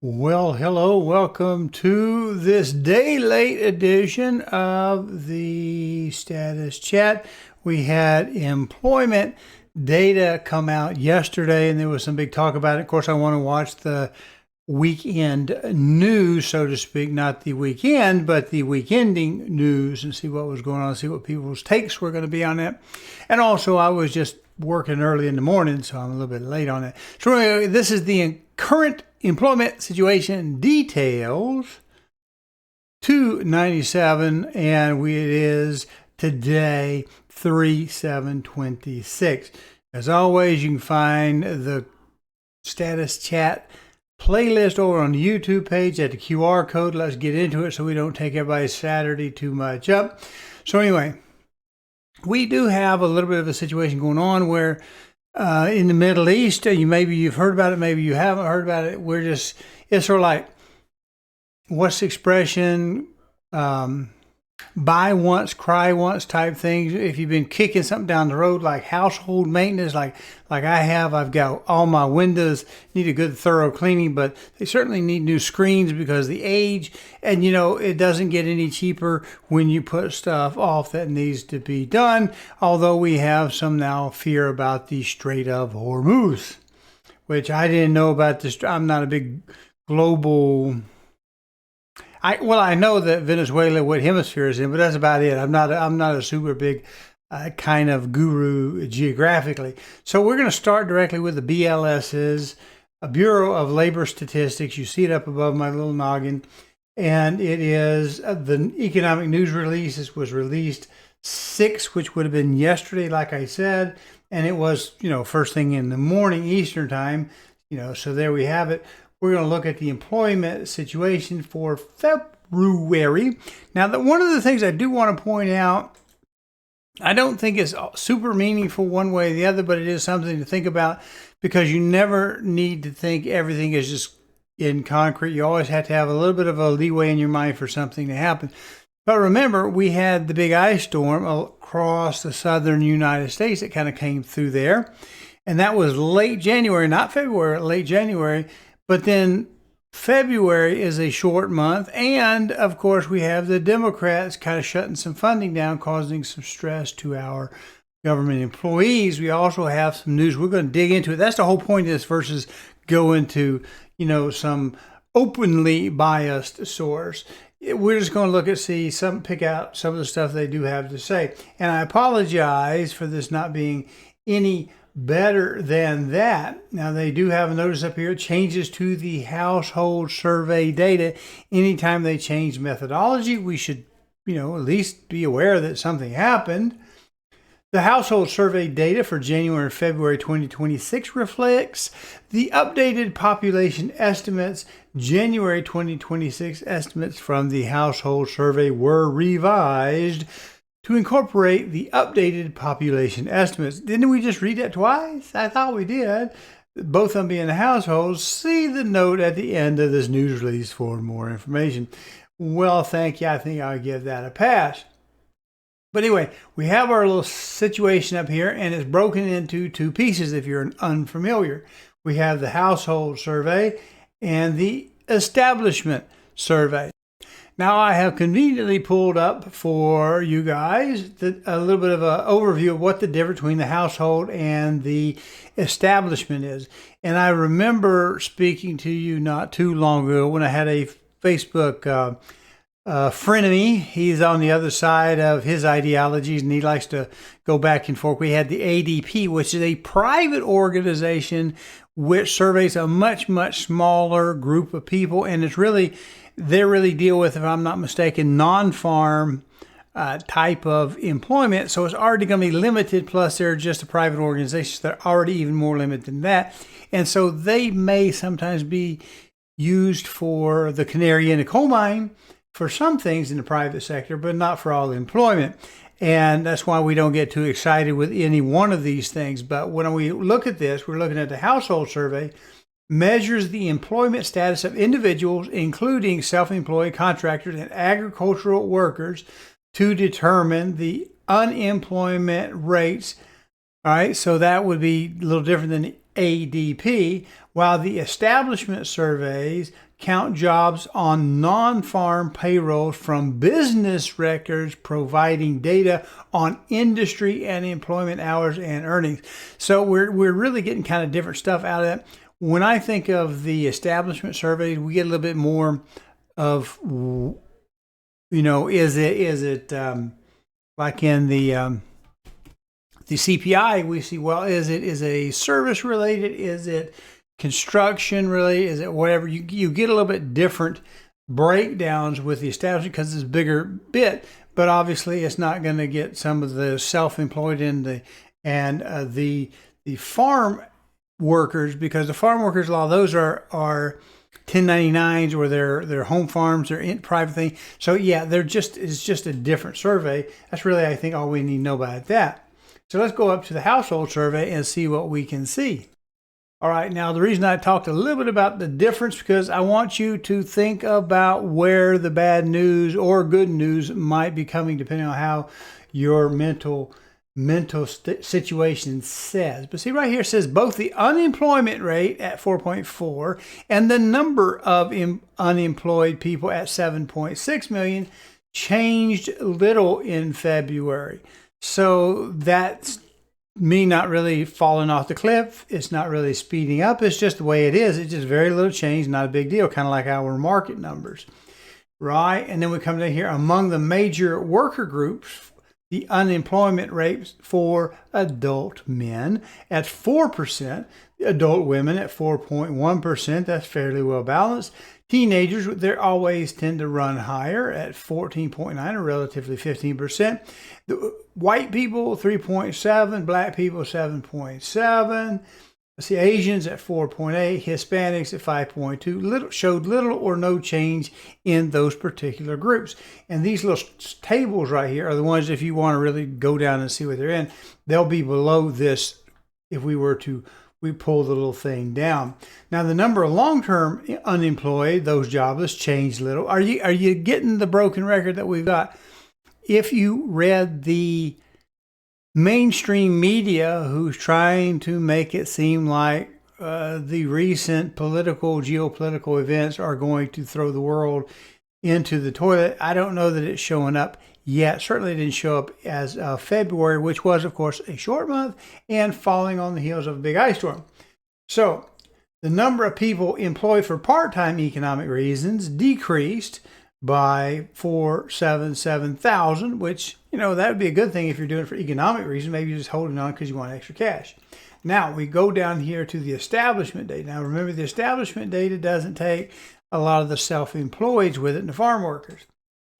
Well, hello, welcome to this day late edition of the Status Chat. We had employment data come out yesterday, and there was some big talk about it. Of course, I want to watch the weekend news, so to speak, not the weekend, but the weekending news, and see what was going on, see what people's takes were going to be on it. And also, I was just working early in the morning, so I'm a little bit late on it. So anyway, this is the current employment situation details 297, and it is today 3/7/26. As always, you can find the Status Chat playlist over on the YouTube page at the QR code. Let's get into it so we don't take everybody's Saturday too much up. So anyway, we do have a little bit of a situation going on where in the Middle East, maybe you've heard about it, maybe you haven't heard about it. It's sort of like, what's the expression? Buy once, cry once type things. If you've been kicking something down the road, like household maintenance, like I have, I've got all my windows need a good thorough cleaning, but they certainly need new screens because of the age. And it doesn't get any cheaper when you put stuff off that needs to be done. Although we have some now fear about the Strait of Hormuz, which I didn't know about this. I'm not a big global. I know that Venezuela, what hemisphere is in, but that's about it. I'm not a super big kind of guru geographically. So we're going to start directly with the BLS's, a Bureau of Labor Statistics. You see it up above my little noggin, and it is the economic news release. This was released 6, which would have been yesterday, like I said, and it was first thing in the morning Eastern time. So there we have it. We're going to look at the employment situation for February. Now, one of the things I do want to point out, I don't think it's super meaningful one way or the other, but it is something to think about because you never need to think everything is just in concrete. You always have to have a little bit of a leeway in your mind for something to happen. But remember, we had the big ice storm across the southern United States that kind of came through there. And that was late January, not February, late January. But then February is a short month, and of course we have the Democrats kind of shutting some funding down, causing some stress to our government employees. We also have some news. We're going to dig into it. That's the whole point of this versus go into, some openly biased source. We're just going to look at, pick out some of the stuff they do have to say. And I apologize for this not being any better than that. Now, they do have a notice up here, changes to the household survey data. Anytime they change methodology, we should, at least be aware that something happened. The household survey data for January and February 2026 reflects the updated population estimates. January 2026 estimates from the household survey were revised to incorporate the updated population estimates. Didn't we just read that twice? I thought we did. Both of them being the households. See the note at the end of this news release for more information. Well, thank you. I think I'll give that a pass. But anyway, we have our little situation up here, and it's broken into 2 pieces if you're unfamiliar. We have the household survey and the establishment survey. Now, I have conveniently pulled up for you guys a little bit of an overview of what the difference between the household and the establishment is. And I remember speaking to you not too long ago when I had a Facebook frenemy. He's on the other side of his ideologies, and he likes to go back and forth. We had the ADP, which is a private organization which surveys a much, much smaller group of people, and they really deal with, if I'm not mistaken, non-farm type of employment. So it's already going to be limited. Plus, they're just a private organization. So they're already even more limited than that. And so they may sometimes be used for the canary in the coal mine for some things in the private sector, but not for all employment. And that's why we don't get too excited with any one of these things. But when we look at this, we're looking at the household survey, measures the employment status of individuals, including self-employed contractors and agricultural workers, to determine the unemployment rates. All right, so that would be a little different than ADP. while the establishment surveys count jobs on non-farm payrolls from business records providing data on industry and employment hours and earnings. So we're really getting kind of different stuff out of that. When I think of the establishment surveys, we get a little bit more of, is it like in the CPI, we see, well, is it service related? Is it construction related? Is it whatever? You get a little bit different breakdowns with the establishment because it's a bigger bit, but obviously it's not going to get some of the self-employed and the farm workers, because the farm workers law, those are 1099s or their home farms, they're in private thing. So yeah, it's just a different survey. That's really, I think, all we need to know about that. So let's go up to the household survey and see what we can see. All right, now the reason I talked a little bit about the difference, because I want you to think about where the bad news or good news might be coming, depending on how your mental situation says. But see, right here it says both the unemployment rate at 4.4 and the number of unemployed people at 7.6 million changed little in February. So that's me not really falling off the cliff. It's not really speeding up. It's just the way it is. It's just very little change, not a big deal, kind of like our market numbers, right? And then we come down here, among the major worker groups, the unemployment rate for adult men at 4%, adult women at 4.1%. That's fairly well balanced. Teenagers, they always tend to run higher at 14.9, or relatively 15%. The white people, 3.7. Black people, 7.7. Let's see, Asians at 4.8. Hispanics at 5.2. Showed little or no change in those particular groups. And these little tables right here are the ones, if you want to really go down and see what they're in, they'll be below this if we pull the little thing down. Now, the number of long-term unemployed, those jobless, changed little. Are you getting the broken record that we've got? If you read the mainstream media, who's trying to make it seem like the recent geopolitical events are going to throw the world into the toilet, I don't know that it's showing up yet. Certainly didn't show up as of February, which was, of course, a short month and falling on the heels of a big ice storm. So the number of people employed for part-time economic reasons decreased by 477,000, which, that would be a good thing if you're doing it for economic reasons. Maybe you're just holding on because you want extra cash. Now we go down here to the establishment data. Now remember, the establishment data doesn't take a lot of the self-employed with it and the farm workers.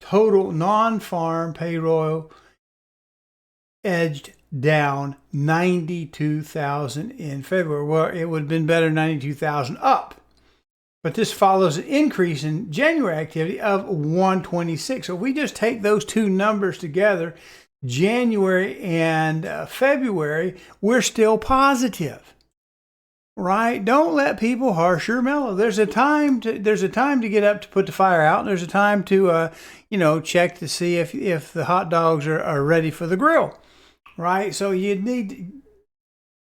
Total non-farm payroll edged down 92,000 in February. Well, it would have been better 92,000 up. But this follows an increase in January activity of 126. So if we just take those two numbers together, January and February, we're still positive. Right? Don't let people harsh your mellow. There's a time to get up to put the fire out. And there's a time to check to see if the hot dogs are ready for the grill. Right? So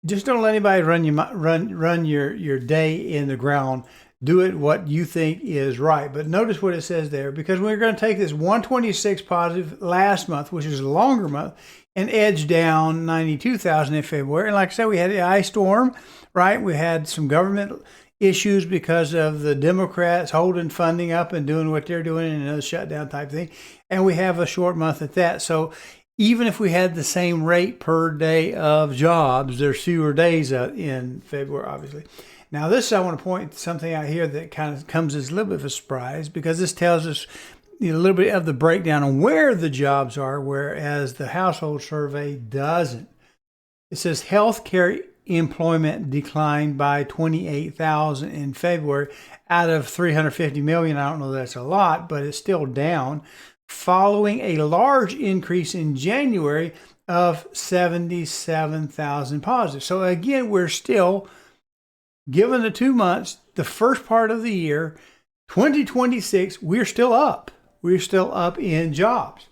just don't let anybody run your day in the ground. Do it what you think is right. But notice what it says there, because we're going to take this 126 positive last month, which is a longer month, and edge down 92,000 in February. And like I said, we had the ice storm, right? We had some government issues because of the Democrats holding funding up and doing what they're doing in another shutdown type thing. And we have a short month at that. So even if we had the same rate per day of jobs, there's fewer days in February, obviously. Now this, I want to point something out here that kind of comes as a little bit of a surprise, because this tells us a little bit of the breakdown on where the jobs are, whereas the household survey doesn't. It says healthcare employment declined by 28,000 in February out of 350 million. I don't know that's a lot, but it's still down, following a large increase in January of 77,000 positive. So again, we're still, given the 2 months, the first part of the year, 2026, we're still up. We're still up in jobs.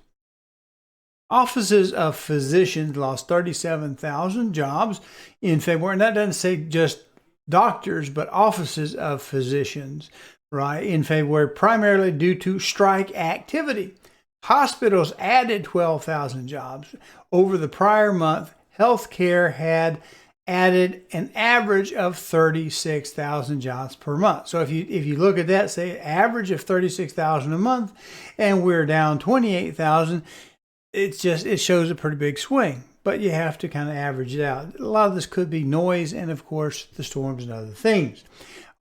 Offices of physicians lost 37,000 jobs in February. And that doesn't say just doctors, but offices of physicians, right, in February, primarily due to strike activity. Hospitals added 12,000 jobs. Over the prior month, healthcare had added an average of 36,000 jobs per month. So if you look at that, say average of 36,000 a month, and we're down 28,000, it shows a pretty big swing. But you have to kind of average it out. A lot of this could be noise, and of course the storms and other things.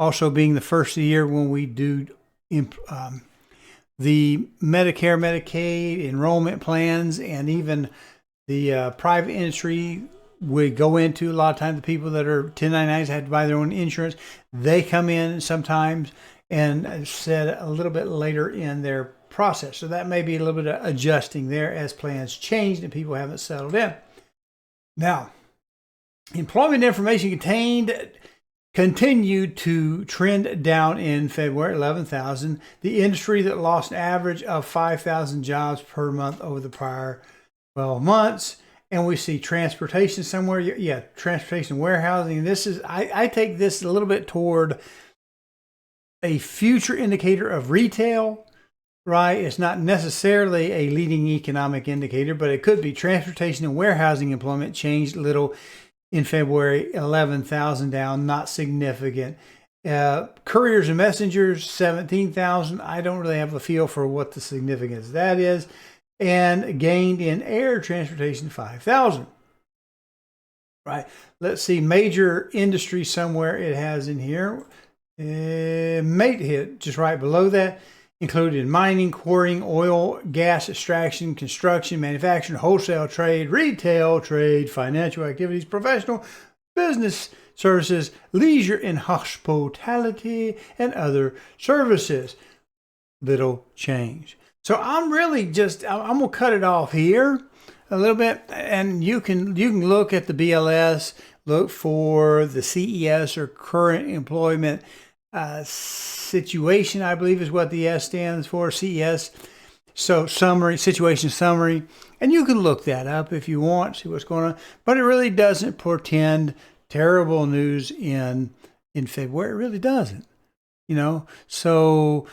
Also, being the first of the year when we do the Medicare, Medicaid enrollment plans, and even the private industry we go into, a lot of times the people that are 1099s have to buy their own insurance. They come in sometimes and said a little bit later in their process. So that may be a little bit of adjusting there as plans changed and people haven't settled in. Now, employment information continued to trend down in February, 11,000. The industry that lost an average of 5,000 jobs per month over the prior 12 months. And we see transportation somewhere. Yeah, transportation, warehousing. This is, I take this a little bit toward a future indicator of retail, right? It's not necessarily a leading economic indicator, but it could be. Transportation and warehousing employment changed little in February, 11,000 down, not significant. Couriers and messengers, 17,000. I don't really have a feel for what the significance of that is. And gained in air transportation, 5,000. Right. Let's see, major industry somewhere it has in here. Mate hit just right below that. Included mining, quarrying, oil, gas extraction, construction, manufacturing, wholesale trade, retail trade, financial activities, professional, business services, leisure and hospitality, and other services. Little change. So I'm going to cut it off here a little bit, and you can look at the BLS, look for the CES, or current employment situation, I believe is what the S stands for, CES. So situation summary, and you can look that up if you want, see what's going on. But it really doesn't portend terrible news in February. It really doesn't, So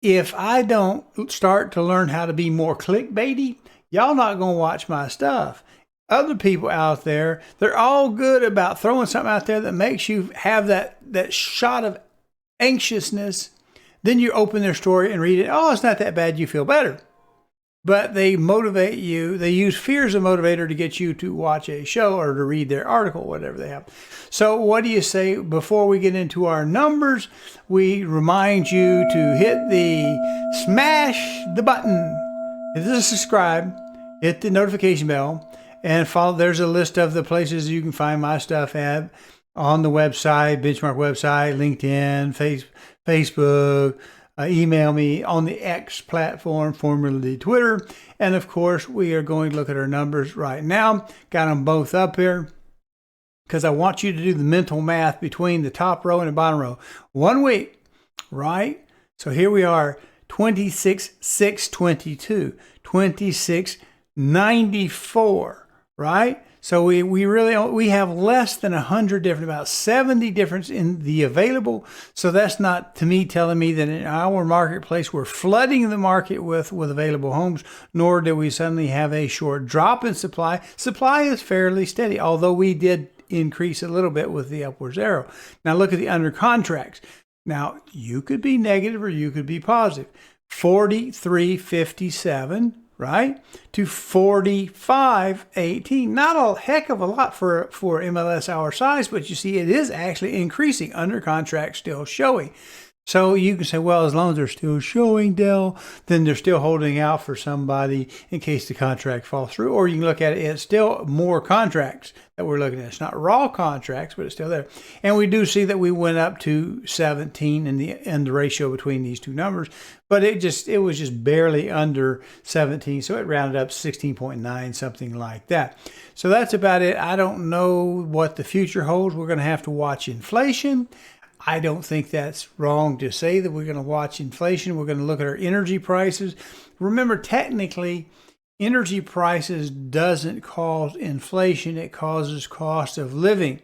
if I don't start to learn how to be more clickbaity, y'all not going to watch my stuff. Other people out there, they're all good about throwing something out there that makes you have that shot of anxiousness. Then you open their story and read it. Oh, it's not that bad. You feel better. But they motivate you. They use fear as a motivator to get you to watch a show or to read their article, whatever they have. So what do you say before we get into our numbers? We remind you to smash the button, hit the subscribe, hit the notification bell, and follow. There's a list of the places you can find my stuff at on the website, Benchmark website, LinkedIn, Facebook. Email me on the X platform, formerly Twitter. And of course, we are going to look at our numbers right now. Got them both up here because I want you to do the mental math between the top row and the bottom row. 1 week, right? So here we are, 26,622, 2694, right? So we have less than 100 different, about 70 difference in the available. So that's not to me telling me that in our marketplace we're flooding the market with available homes, nor do we suddenly have a short drop in supply. Supply is fairly steady, although we did increase a little bit with the upwards arrow. Now look at the under contracts. Now you could be negative or you could be positive. 4357. Right, to 45.18. Not a heck of a lot for MLS our size, but you see it is actually increasing. Under contract still showing. So you can say, well, as long as they're still showing, Del, then they're still holding out for somebody in case the contract falls through. Or you can look at it, it's still more contracts that we're looking at. It's not raw contracts, but it's still there. And we do see that we went up to 17 in the ratio between these two numbers, but it was just barely under 17. So it rounded up 16.9, something like that. So that's about it. I don't know what the future holds. We're going to have to watch inflation. I don't think that's wrong to say that we're going to watch inflation. We're going to look at our energy prices. Remember, technically, energy prices doesn't cause inflation. It causes cost of living.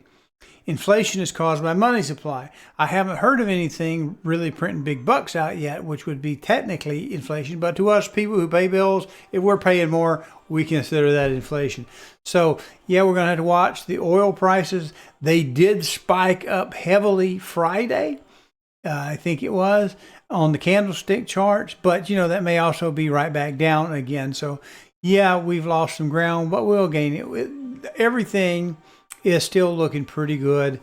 inflation is caused by money supply. I haven't heard of anything really printing big bucks out yet, which would be technically inflation. But to us people who pay bills, if we're paying more, we consider that inflation. So yeah, we're going to have to watch the oil prices. They did spike up heavily Friday. I think it was on the candlestick charts, but that may also be right back down again. So yeah, we've lost some ground, but we'll gain it. Everything is still looking pretty good.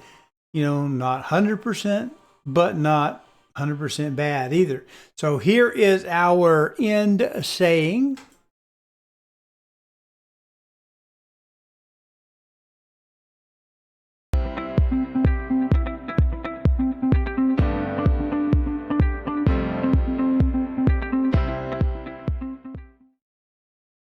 Not 100%, but not 100% bad either. So here is our end saying.